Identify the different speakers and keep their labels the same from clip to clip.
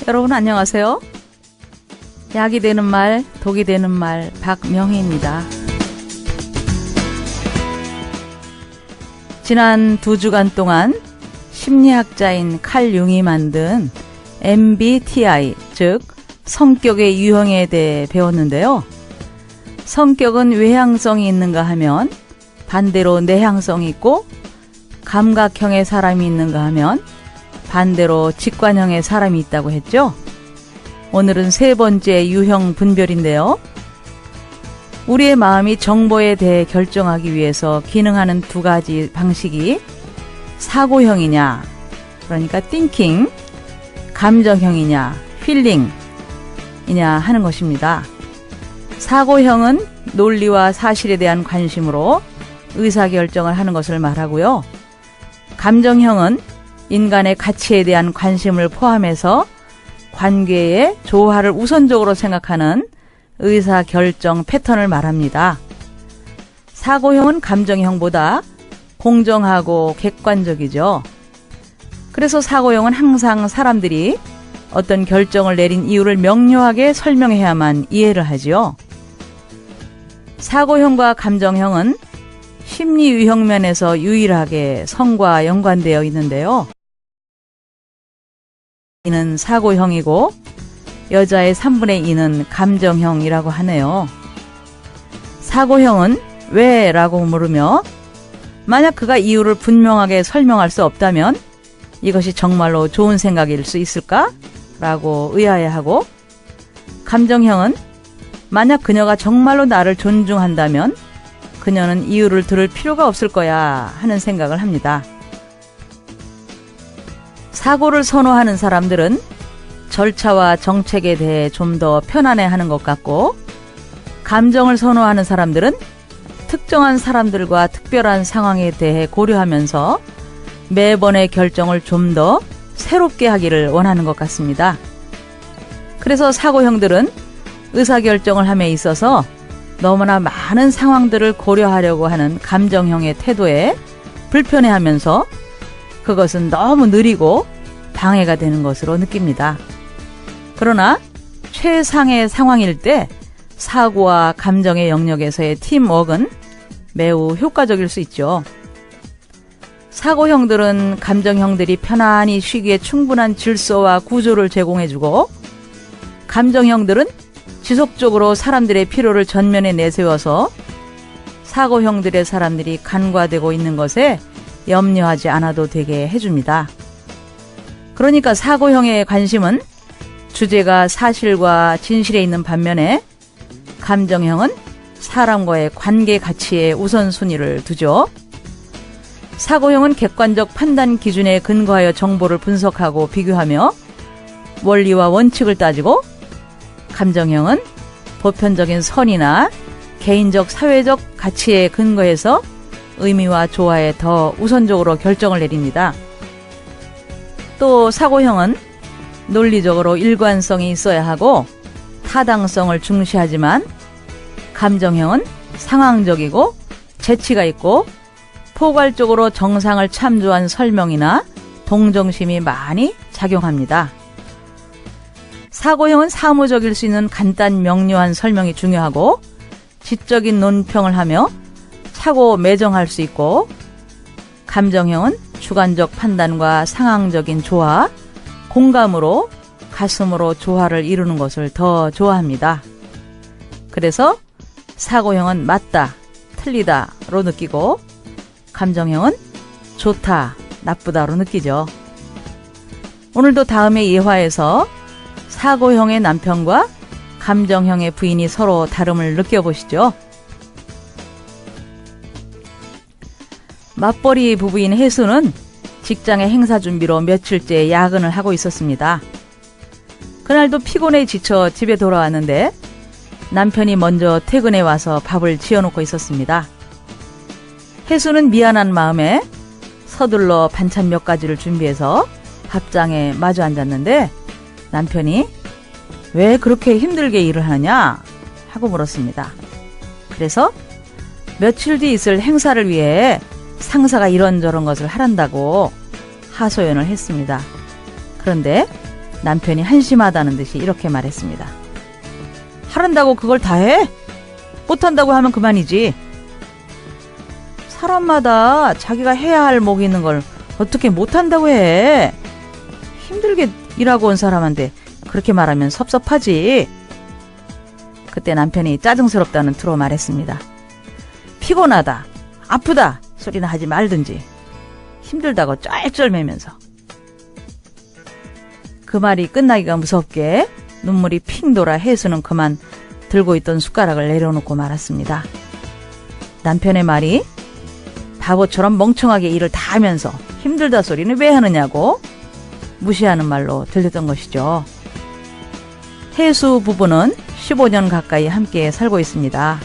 Speaker 1: 여러분 안녕하세요. 약이 되는 말, 독이 되는 말, 박명희입니다. 지난 2주간 동안 심리학자인 칼 융이 만든 MBTI, 즉 성격의 유형에 대해 배웠는데요. 성격은 외향성이 있는가 하면 반대로 내향성이 있고, 감각형의 사람이 있는가 하면 반대로 직관형의 사람이 있다고 했죠. 오늘은 3번째 유형 분별인데요. 우리의 마음이 정보에 대해 결정하기 위해서 기능하는 2가지 방식이 사고형이냐, 그러니까 thinking, 감정형이냐, feeling이냐 하는 것입니다. 사고형은 논리와 사실에 대한 관심으로 의사결정을 하는 것을 말하고요. 감정형은 인간의 가치에 대한 관심을 포함해서 관계의 조화를 우선적으로 생각하는 의사결정 패턴을 말합니다. 사고형은 감정형보다 공정하고 객관적이죠. 그래서 사고형은 항상 사람들이 어떤 결정을 내린 이유를 명료하게 설명해야만 이해를 하지요. 사고형과 감정형은 심리 유형 면에서 유일하게 성과 연관되어 있는데요. 이는 사고형이고 여자의 3분의 2는 감정형이라고 하네요. 사고형은 왜? 라고 물으며 만약 그가 이유를 분명하게 설명할 수 없다면 이것이 정말로 좋은 생각일 수 있을까? 라고 의아해하고, 감정형은 만약 그녀가 정말로 나를 존중한다면 그녀는 이유를 들을 필요가 없을 거야 하는 생각을 합니다. 사고를 선호하는 사람들은 절차와 정책에 대해 좀 더 편안해하는 것 같고, 감정을 선호하는 사람들은 특정한 사람들과 특별한 상황에 대해 고려하면서 매번의 결정을 좀 더 새롭게 하기를 원하는 것 같습니다. 그래서 사고형들은 의사결정을 함에 있어서 너무나 많은 상황들을 고려하려고 하는 감정형의 태도에 불편해하면서 그것은 너무 느리고 방해가 되는 것으로 느낍니다. 그러나 최상의 상황일 때 사고와 감정의 영역에서의 팀워크는 매우 효과적일 수 있죠. 사고형들은 감정형들이 편안히 쉬기에 충분한 질서와 구조를 제공해주고, 감정형들은 지속적으로 사람들의 필요를 전면에 내세워서 사고형들의 사람들이 간과되고 있는 것에 염려하지 않아도 되게 해줍니다. 그러니까 사고형의 관심은 주제가 사실과 진실에 있는 반면에 감정형은 사람과의 관계 가치에 우선순위를 두죠. 사고형은 객관적 판단 기준에 근거하여 정보를 분석하고 비교하며 원리와 원칙을 따지고, 감정형은 보편적인 선이나 개인적 사회적 가치에 근거해서 의미와 조화에 더 우선적으로 결정을 내립니다. 또 사고형은 논리적으로 일관성이 있어야 하고 타당성을 중시하지만, 감정형은 상황적이고 재치가 있고 포괄적으로 정상을 참조한 설명이나 동정심이 많이 작용합니다. 사고형은 사무적일 수 있는 간단 명료한 설명이 중요하고 지적인 논평을 하며 차고 매정할 수 있고, 감정형은 주관적 판단과 상황적인 조화, 공감으로 가슴으로 조화를 이루는 것을 더 좋아합니다. 그래서 사고형은 맞다, 틀리다로 느끼고, 감정형은 좋다, 나쁘다로 느끼죠. 오늘도 다음의 예화에서 사고형의 남편과 감정형의 부인이 서로 다름을 느껴보시죠. 맞벌이 부부인 혜수는 직장의 행사 준비로 며칠째 야근을 하고 있었습니다. 그날도 피곤해 지쳐 집에 돌아왔는데 남편이 먼저 퇴근해 와서 밥을 지어놓고 있었습니다. 혜수는 미안한 마음에 서둘러 반찬 몇 가지를 준비해서 밥장에 마주 앉았는데 남편이 왜 그렇게 힘들게 일을 하느냐 하고 물었습니다. 그래서 며칠 뒤 있을 행사를 위해 상사가 이런저런 것을 하란다고 하소연을 했습니다. 그런데 남편이 한심하다는 듯이 이렇게 말했습니다. 하란다고 그걸 다 해? 못한다고 하면 그만이지. 사람마다 자기가 해야 할 목이 있는 걸 어떻게 못한다고 해? 힘들게 일하고 온 사람한테 그렇게 말하면 섭섭하지. 그때 남편이 짜증스럽다는 투로 말했습니다. 피곤하다, 아프다 소리나 하지 말든지. 힘들다고 쩔쩔매면서. 그 말이 끝나기가 무섭게 눈물이 핑 돌아 혜수는 그만 들고 있던 숟가락을 내려놓고 말았습니다. 남편의 말이 바보처럼 멍청하게 일을 다 하면서 힘들다 소리는 왜 하느냐고 무시하는 말로 들렸던 것이죠. 혜수 부부는 15년 가까이 함께 살고 있습니다.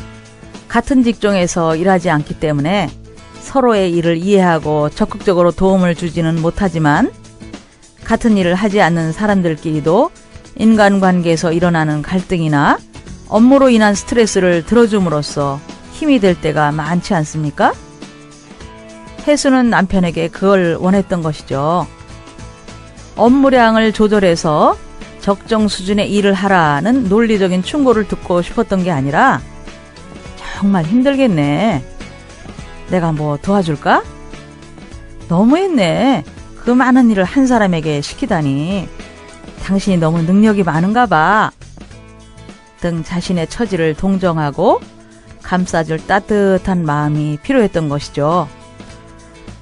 Speaker 1: 같은 직종에서 일하지 않기 때문에 서로의 일을 이해하고 적극적으로 도움을 주지는 못하지만 같은 일을 하지 않는 사람들끼리도 인간관계에서 일어나는 갈등이나 업무로 인한 스트레스를 들어줌으로써 힘이 될 때가 많지 않습니까? 혜수는 남편에게 그걸 원했던 것이죠. 업무량을 조절해서 적정 수준의 일을 하라는 논리적인 충고를 듣고 싶었던 게 아니라 정말 힘들겠네. 내가 뭐 도와줄까? 너무했네. 그 많은 일을 한 사람에게 시키다니. 당신이 너무 능력이 많은가 봐. 등 자신의 처지를 동정하고 감싸줄 따뜻한 마음이 필요했던 것이죠.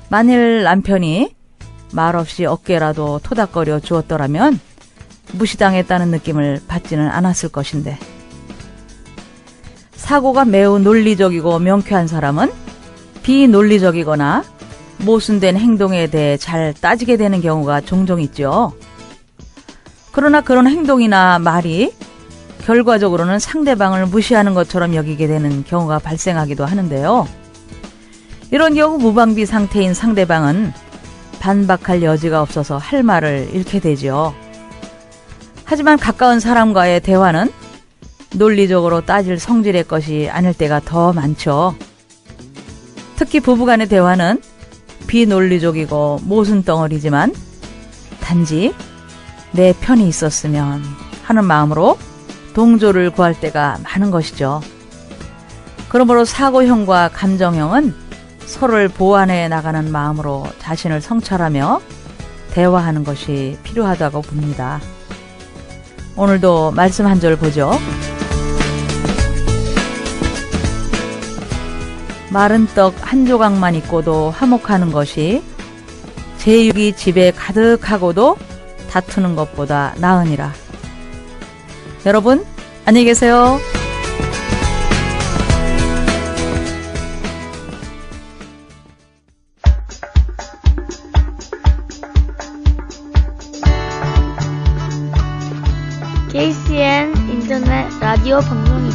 Speaker 1: 만일 남편이 말없이 어깨라도 토닥거려 주었더라면 무시당했다는 느낌을 받지는 않았을 것인데. 사고가 매우 논리적이고 명쾌한 사람은 비논리적이거나 모순된 행동에 대해 잘 따지게 되는 경우가 종종 있죠. 그러나 그런 행동이나 말이 결과적으로는 상대방을 무시하는 것처럼 여기게 되는 경우가 발생하기도 하는데요. 이런 경우 무방비 상태인 상대방은 반박할 여지가 없어서 할 말을 잃게 되죠. 하지만 가까운 사람과의 대화는 논리적으로 따질 성질의 것이 아닐 때가 더 많죠. 특히 부부간의 대화는 비논리적이고 모순덩어리지만 단지 내 편이 있었으면 하는 마음으로 동조를 구할 때가 많은 것이죠. 그러므로 사고형과 감정형은 서로를 보완해 나가는 마음으로 자신을 성찰하며 대화하는 것이 필요하다고 봅니다. 오늘도 말씀 한 절 보죠. 마른 떡 한 조각만 있고도 화목하는 것이 제육이 집에 가득하고도 다투는 것보다 나으니라. 여러분, 안녕히 계세요.
Speaker 2: KCN 인터넷 라디오 방송입니다.